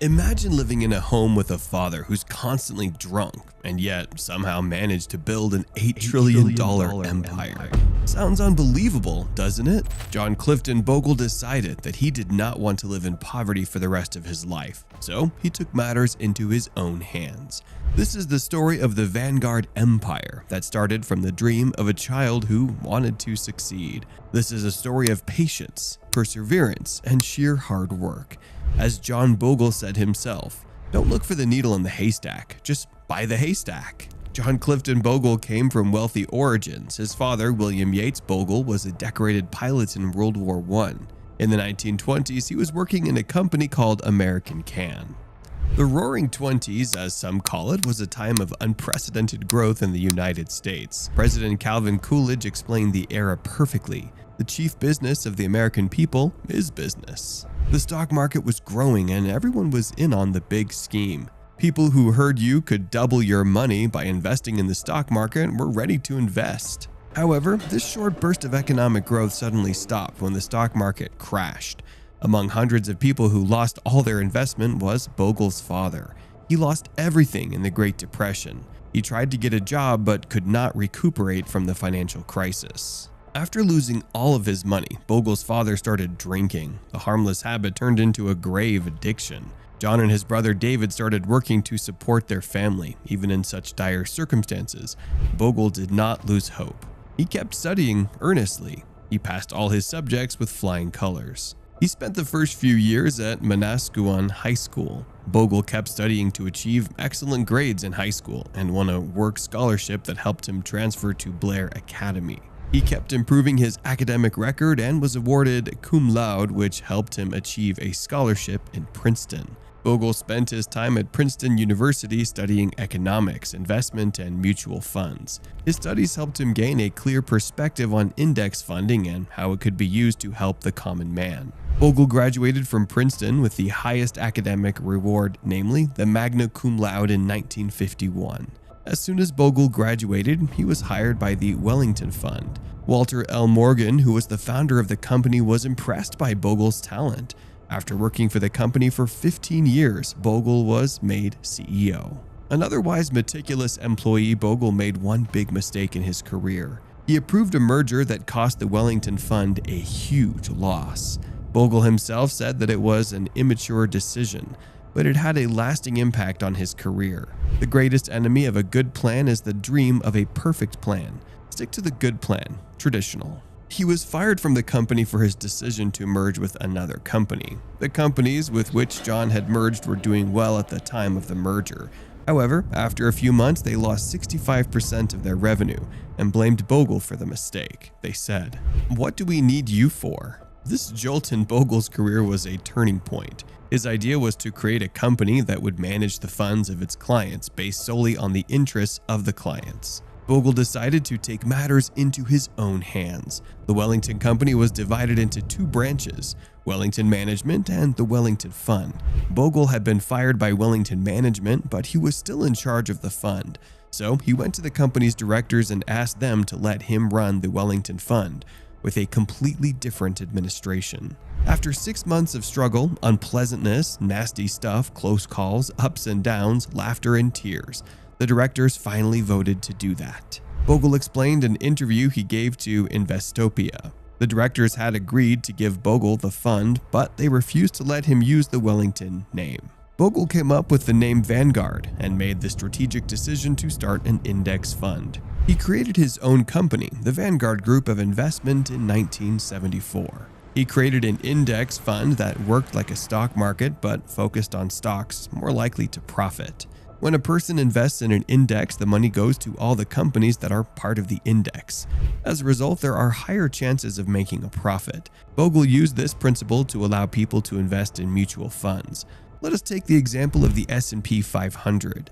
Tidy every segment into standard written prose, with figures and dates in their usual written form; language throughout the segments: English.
Imagine living in a home with a father who's constantly drunk and yet somehow managed to build an $8 trillion empire. Sounds unbelievable, doesn't it? John Clifton Bogle decided that he did not want to live in poverty for the rest of his life, so he took matters into his own hands. This is the story of the Vanguard Empire that started from the dream of a child who wanted to succeed. This is a story of patience, perseverance, and sheer hard work. As John Bogle said himself, "Don't look for the needle in the haystack, just buy the haystack." John Clifton Bogle came from wealthy origins. His father, William Yates Bogle, was a decorated pilot in World War I. In the 1920s, he was working in a company called American Can. The Roaring Twenties, as some call it, was a time of unprecedented growth in the United States. President Calvin Coolidge explained the era perfectly. The chief business of the American people is business. The stock market was growing and everyone was in on the big scheme. People who heard you could double your money by investing in the stock market were ready to invest. However, this short burst of economic growth suddenly stopped when the stock market crashed. Among hundreds of people who lost all their investment was Bogle's father. He lost everything in the Great Depression. He tried to get a job but could not recuperate from the financial crisis. After losing all of his money, Bogle's father started drinking. The harmless habit turned into a grave addiction. John and his brother David started working to support their family. Even in such dire circumstances, Bogle did not lose hope. He kept studying earnestly. He passed all his subjects with flying colors. He spent the first few years at Manasquan High School. Bogle kept studying to achieve excellent grades in high school and won a work scholarship that helped him transfer to Blair Academy. He kept improving his academic record and was awarded cum laude, which helped him achieve a scholarship in Princeton. Bogle spent his time at Princeton University studying economics, investment, and mutual funds. His studies helped him gain a clear perspective on index funding and how it could be used to help the common man. Bogle graduated from Princeton with the highest academic reward, namely the magna cum laude in 1951. As soon as Bogle graduated, he was hired by the Wellington Fund. Walter L. Morgan, who was the founder of the company, was impressed by Bogle's talent. After working for the company for 15 years, Bogle was made CEO. An otherwise meticulous employee, Bogle made one big mistake in his career. He approved a merger that cost the Wellington Fund a huge loss. Bogle himself said that it was an immature decision, but it had a lasting impact on his career. The greatest enemy of a good plan is the dream of a perfect plan. Stick to the good plan, traditional. He was fired from the company for his decision to merge with another company. The companies with which John had merged were doing well at the time of the merger. However, after a few months, they lost 65% of their revenue and blamed Bogle for the mistake. They said, "What do we need you for?" This jolt in Bogle's career was a turning point. His idea was to create a company that would manage the funds of its clients based solely on the interests of the clients. Bogle decided to take matters into his own hands. The Wellington Company was divided into two branches, Wellington Management and the Wellington Fund. Bogle had been fired by Wellington Management, but he was still in charge of the fund. So he went to the company's directors and asked them to let him run the Wellington Fund, with a completely different administration. After 6 months of struggle, unpleasantness, nasty stuff, close calls, ups and downs, laughter and tears, the directors finally voted to do that. Bogle explained in an interview he gave to Investopia. The directors had agreed to give Bogle the fund, but they refused to let him use the Wellington name. Bogle came up with the name Vanguard and made the strategic decision to start an index fund. He created his own company, the Vanguard Group of Investment, in 1974. He created an index fund that worked like a stock market but focused on stocks more likely to profit. When a person invests in an index, the money goes to all the companies that are part of the index. As a result, there are higher chances of making a profit. Bogle used this principle to allow people to invest in mutual funds. Let us take the example of the S&P 500.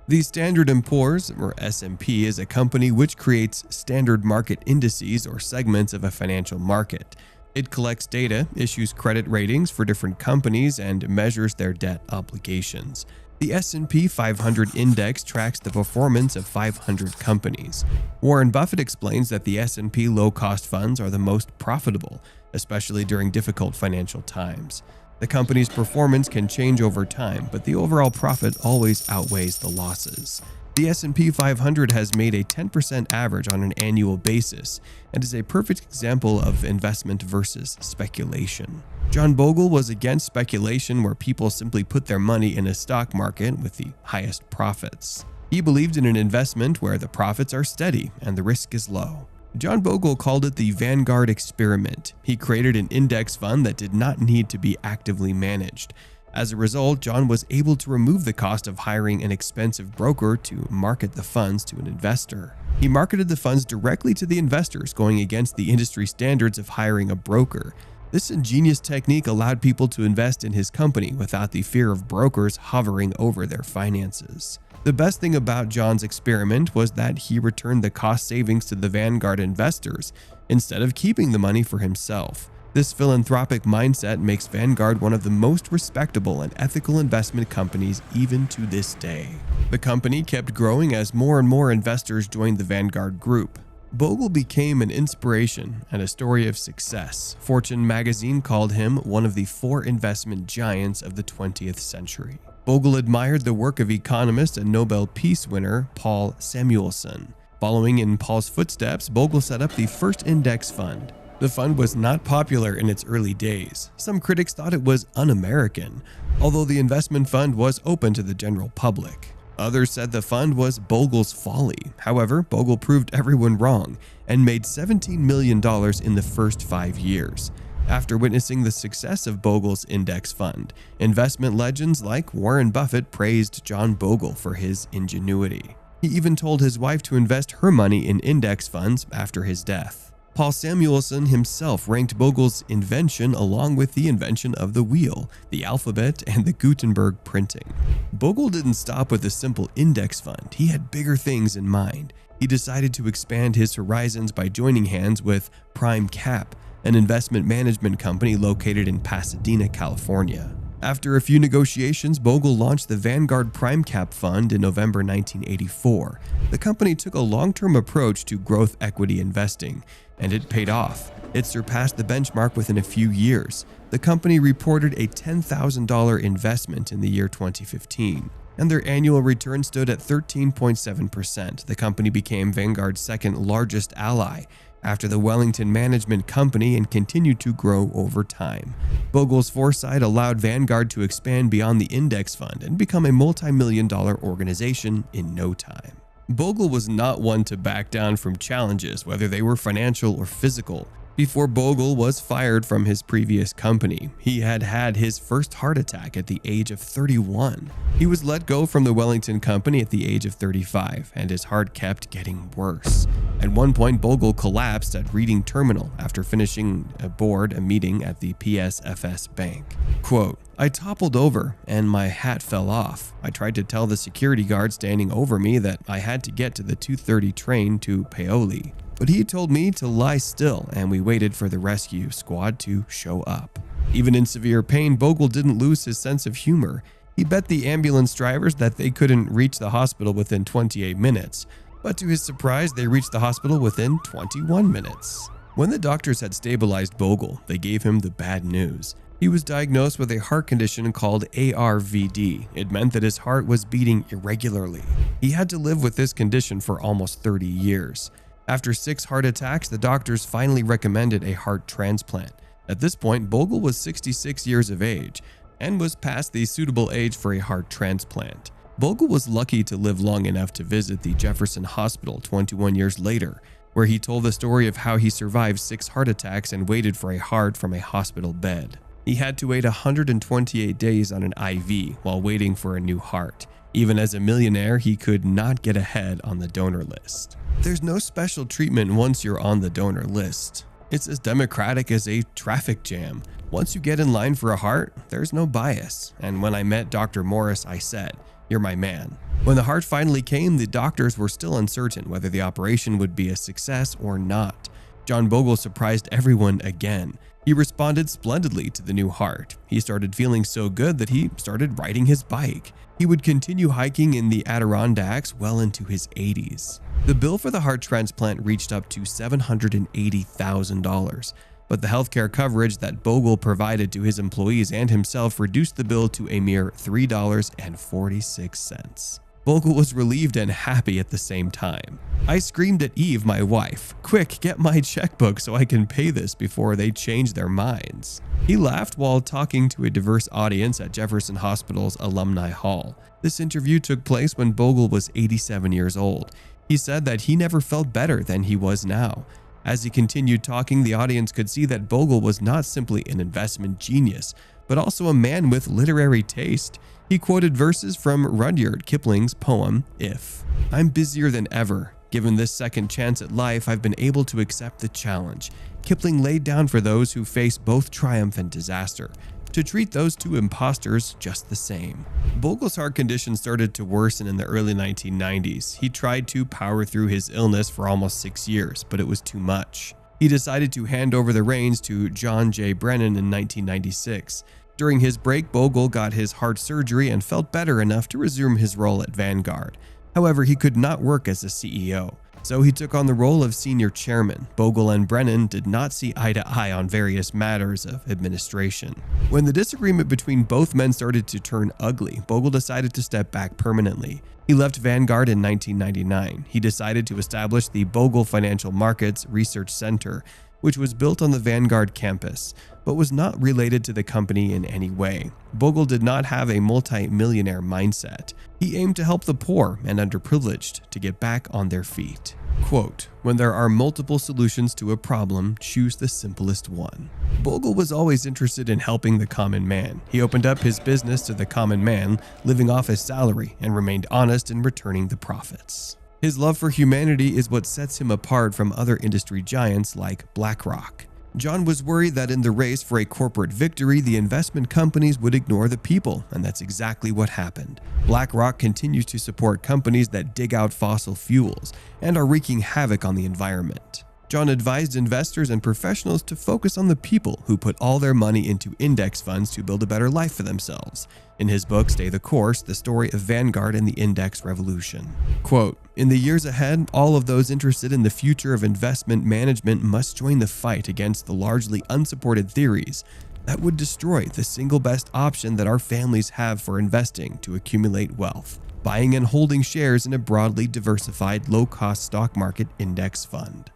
The Standard & Poor's, or S&P, is a company which creates standard market indices or segments of a financial market. It collects data, issues credit ratings for different companies, and measures their debt obligations. The S&P 500 index tracks the performance of 500 companies. Warren Buffett explains that the S&P low-cost funds are the most profitable, especially during difficult financial times. The company's performance can change over time, but the overall profit always outweighs the losses. The S&P 500 has made a 10% average on an annual basis and is a perfect example of investment versus speculation. John Bogle was against speculation where people simply put their money in a stock market with the highest profits. He believed in an investment where the profits are steady and the risk is low. John Bogle called it the Vanguard experiment. He created an index fund that did not need to be actively managed. As a result, John was able to remove the cost of hiring an expensive broker to market the funds to an investor. He marketed the funds directly to the investors, going against the industry standards of hiring a broker. This ingenious technique allowed people to invest in his company without the fear of brokers hovering over their finances. The best thing about John's experiment was that he returned the cost savings to the Vanguard investors instead of keeping the money for himself. This philanthropic mindset makes Vanguard one of the most respectable and ethical investment companies even to this day. The company kept growing as more and more investors joined the Vanguard group. Bogle became an inspiration and a story of success. Fortune magazine called him one of the 4 investment giants of the 20th century. Bogle admired the work of economist and Nobel Peace winner Paul Samuelson. Following in Paul's footsteps, Bogle set up the first index fund. The fund was not popular in its early days. Some critics thought it was un-American, although the investment fund was open to the general public. Others said the fund was Bogle's folly. However, Bogle proved everyone wrong and made $17 million in the first 5 years. After witnessing the success of Bogle's index fund, investment legends like Warren Buffett praised John Bogle for his ingenuity. He even told his wife to invest her money in index funds after his death. Paul Samuelson himself ranked Bogle's invention along with the invention of the wheel, the alphabet, and the Gutenberg printing. Bogle didn't stop with a simple index fund. He had bigger things in mind. He decided to expand his horizons by joining hands with Prime Cap, an investment management company located in Pasadena, California. After a few negotiations, Bogle launched the Vanguard Prime Cap Fund in November 1984. The company took a long-term approach to growth equity investing, and it paid off. It surpassed the benchmark within a few years. The company reported a $10,000 investment in the year 2015, and their annual return stood at 13.7%. The company became Vanguard's second largest ally after the Wellington Management Company and continued to grow over time. Bogle's foresight allowed Vanguard to expand beyond the index fund and become a multi-million-dollar organization in no time. Bogle was not one to back down from challenges, whether they were financial or physical. Before Bogle was fired from his previous company, he had had his first heart attack at the age of 31. He was let go from the Wellington Company at the age of 35, and his heart kept getting worse. At one point, Bogle collapsed at Reading Terminal after finishing aboard a meeting at the PSFS Bank. Quote, "I toppled over and my hat fell off. I tried to tell the security guard standing over me that I had to get to the 2:30 train to Paoli. But he told me to lie still, and we waited for the rescue squad to show up." Even in severe pain, Bogle didn't lose his sense of humor. He bet the ambulance drivers that they couldn't reach the hospital within 28 minutes, but to his surprise, they reached the hospital within 21 minutes. When the doctors had stabilized Bogle, they gave him the bad news. He was diagnosed with a heart condition called ARVD. It meant that his heart was beating irregularly. He had to live with this condition for almost 30 years. After 6 heart attacks, the doctors finally recommended a heart transplant. At this point, Bogle was 66 years of age and was past the suitable age for a heart transplant. Bogle was lucky to live long enough to visit the Jefferson Hospital 21 years later, where he told the story of how he survived 6 heart attacks and waited for a heart from a hospital bed. He had to wait 128 days on an IV while waiting for a new heart. Even as a millionaire, he could not get ahead on the donor list. There's no special treatment once you're on the donor list. It's as democratic as a traffic jam. Once you get in line for a heart, there's no bias. And when I met Dr. Morris, I said, "You're my man." When the heart finally came, the doctors were still uncertain whether the operation would be a success or not. John Bogle surprised everyone again. He responded splendidly to the new heart. He started feeling so good that he started riding his bike. He would continue hiking in the Adirondacks well into his 80s. The bill for the heart transplant reached up to $780,000. but the healthcare coverage that Bogle provided to his employees and himself reduced the bill to a mere $3.46. Bogle was relieved and happy at the same time. "I screamed at Eve, my wife, 'Quick, get my checkbook so I can pay this before they change their minds.'" He laughed while talking to a diverse audience at Jefferson Hospital's Alumni Hall. This interview took place when Bogle was 87 years old. He said that he never felt better than he was now. As he continued talking, the audience could see that Bogle was not simply an investment genius, but also a man with literary taste. He quoted verses from Rudyard Kipling's poem, "If." "I'm busier than ever. Given this second chance at life, I've been able to accept the challenge." Kipling laid down for those who face both triumph and disaster, to treat those two imposters just the same. Bogle's heart condition started to worsen in the early 1990s. He tried to power through his illness for almost 6 years, but it was too much. He decided to hand over the reins to John J. Brennan in 1996. During his break, Bogle got his heart surgery and felt better enough to resume his role at Vanguard. However, he could not work as a CEO, so he took on the role of senior chairman. Bogle and Brennan did not see eye to eye on various matters of administration. When the disagreement between both men started to turn ugly, Bogle decided to step back permanently. He left Vanguard in 1999. He decided to establish the Bogle Financial Markets Research Center, which was built on the Vanguard campus, but was not related to the company in any way. Bogle did not have a multi-millionaire mindset. He aimed to help the poor and underprivileged to get back on their feet. Quote, "When there are multiple solutions to a problem, choose the simplest one." Bogle was always interested in helping the common man. He opened up his business to the common man, living off his salary, and remained honest in returning the profits. His love for humanity is what sets him apart from other industry giants like BlackRock. John was worried that in the race for a corporate victory, the investment companies would ignore the people, and that's exactly what happened. BlackRock continues to support companies that dig out fossil fuels and are wreaking havoc on the environment. John advised investors and professionals to focus on the people who put all their money into index funds to build a better life for themselves. In his book, Stay the Course, the story of Vanguard and the Index Revolution. Quote, "In the years ahead, all of those interested in the future of investment management must join the fight against the largely unsupported theories that would destroy the single best option that our families have for investing to accumulate wealth: buying and holding shares in a broadly diversified, low-cost stock market index fund."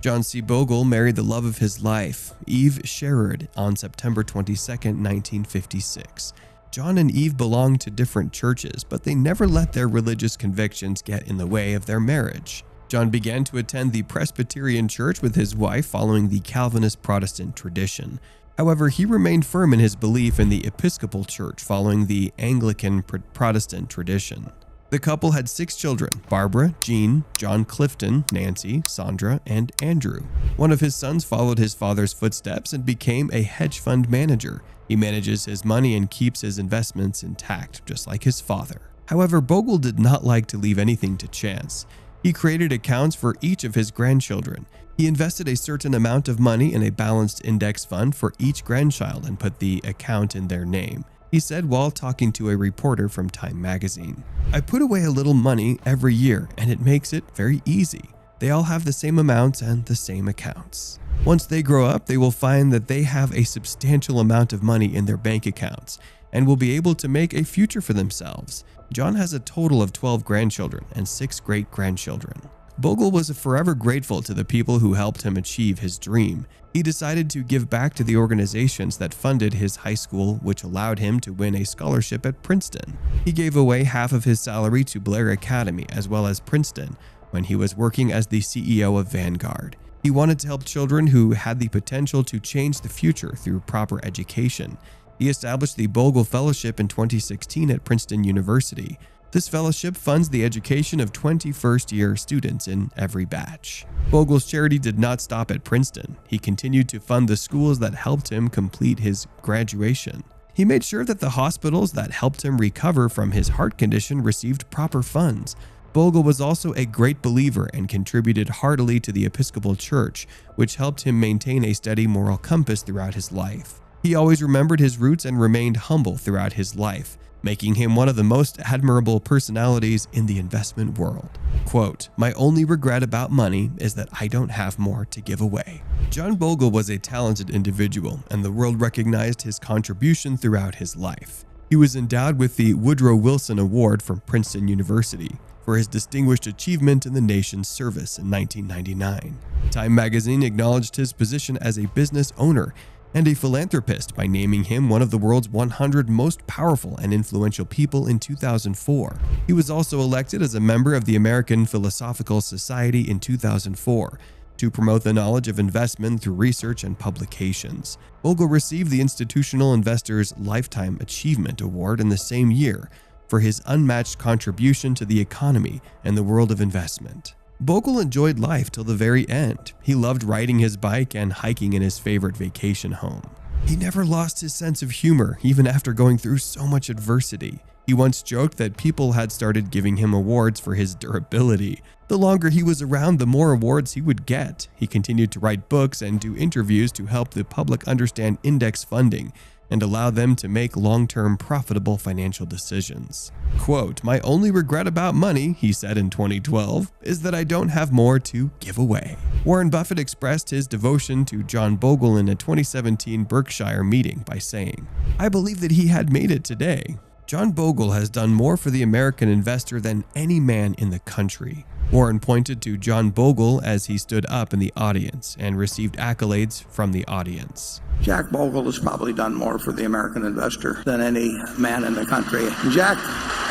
John C. Bogle married the love of his life, Eve Sherrod, on September 22, 1956. John and Eve belonged to different churches, but they never let their religious convictions get in the way of their marriage. John began to attend the Presbyterian church with his wife following the Calvinist Protestant tradition. However, he remained firm in his belief in the Episcopal Church following the Anglican Protestant tradition. The couple had 6 children: Barbara, Jean, John Clifton, Nancy, Sandra, and Andrew. One of his sons followed his father's footsteps and became a hedge fund manager. He manages his money and keeps his investments intact, just like his father. However, Bogle did not like to leave anything to chance. He created accounts for each of his grandchildren. He invested a certain amount of money in a balanced index fund for each grandchild and put the account in their name. He said while talking to a reporter from Time magazine, "I put away a little money every year and it makes it very easy. They all have the same amounts and the same accounts. Once they grow up, they will find that they have a substantial amount of money in their bank accounts and will be able to make a future for themselves." John has a total of 12 grandchildren and 6 great-grandchildren. Bogle was forever grateful to the people who helped him achieve his dream. He decided to give back to the organizations that funded his high school, which allowed him to win a scholarship at Princeton. He gave away half of his salary to Blair Academy as well as Princeton when he was working as the CEO of Vanguard. He wanted to help children who had the potential to change the future through proper education. He established the Bogle Fellowship in 2016 at Princeton University. This fellowship funds the education of 21st-year students in every batch. Bogle's charity did not stop at Princeton. He continued to fund the schools that helped him complete his graduation. He made sure that the hospitals that helped him recover from his heart condition received proper funds. Bogle was also a great believer and contributed heartily to the Episcopal Church, which helped him maintain a steady moral compass throughout his life. He always remembered his roots and remained humble throughout his life. making him one of the most admirable personalities in the investment world. Quote, "My only regret about money is that I don't have more to give away." John Bogle was a talented individual, and the world recognized his contribution throughout his life. He was endowed with the Woodrow Wilson Award from Princeton University for his distinguished achievement in the nation's service in 1999. Time magazine acknowledged his position as a business owner and a philanthropist by naming him one of the world's 100 most powerful and influential people in 2004. He was also elected as a member of the American Philosophical Society in 2004 to promote the knowledge of investment through research and publications. Bogle received the Institutional Investor's Lifetime Achievement Award in the same year for his unmatched contribution to the economy and the world of investment. Bogle enjoyed life till the very end. He loved riding his bike and hiking in his favorite vacation home. He never lost his sense of humor, even after going through so much adversity. He once joked that people had started giving him awards for his durability. The longer he was around, the more awards he would get. He continued to write books and do interviews to help the public understand index funding and allow them to make long-term profitable financial decisions. Quote, "My only regret about money," he said in 2012, "is that I don't have more to give away." Warren Buffett expressed his devotion to John Bogle in a 2017 Berkshire meeting by saying, "I believe that he had made it today. John Bogle has done more for the American investor than any man in the country." Warren pointed to John Bogle as he stood up in the audience and received accolades from the audience. Jack Bogle has probably done more for the American investor than any man in the country. Jack,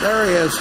there he is.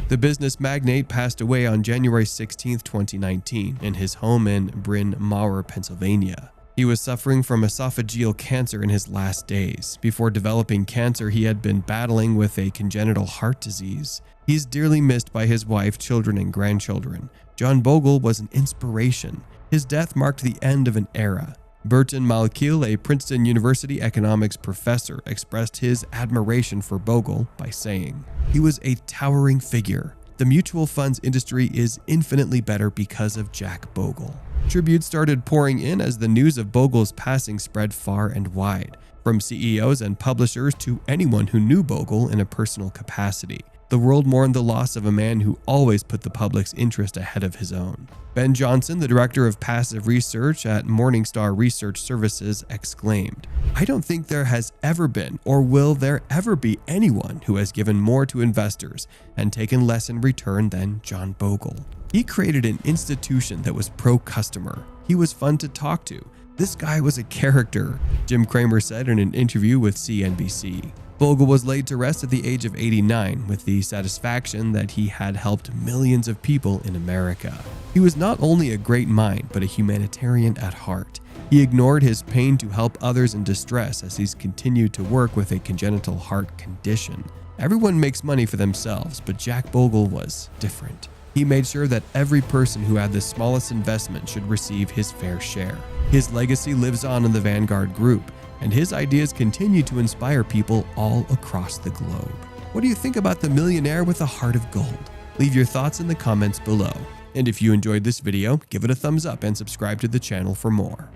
The business magnate passed away on January 16, 2019, in his home in Bryn Mawr, Pennsylvania. He was suffering from esophageal cancer in his last days. Before developing cancer, he had been battling with a congenital heart disease. He is dearly missed by his wife, children, and grandchildren. John Bogle was an inspiration. His death marked the end of an era. Burton Malkiel, a Princeton University economics professor, expressed his admiration for Bogle by saying, "He was a towering figure. The mutual funds industry is infinitely better because of Jack Bogle." Tributes started pouring in as the news of Bogle's passing spread far and wide, from CEOs and publishers to anyone who knew Bogle in a personal capacity. The world mourned the loss of a man who always put the public's interest ahead of his own. Ben Johnson, the director of passive research at Morningstar Research Services, exclaimed, "I don't think there has ever been or will there ever be anyone who has given more to investors and taken less in return than John Bogle. He created an institution that was pro-customer. He was fun to talk to. This guy was a character," Jim Cramer said in an interview with CNBC. Bogle was laid to rest at the age of 89 with the satisfaction that he had helped millions of people in America. He was not only a great mind, but a humanitarian at heart. He ignored his pain to help others in distress as he's continued to work with a congenital heart condition. Everyone makes money for themselves, but Jack Bogle was different. He made sure that every person who had the smallest investment should receive his fair share. His legacy lives on in the Vanguard Group, and his ideas continue to inspire people all across the globe. What do you think about the millionaire with a heart of gold? Leave your thoughts in the comments below. And if you enjoyed this video, give it a thumbs up and subscribe to the channel for more.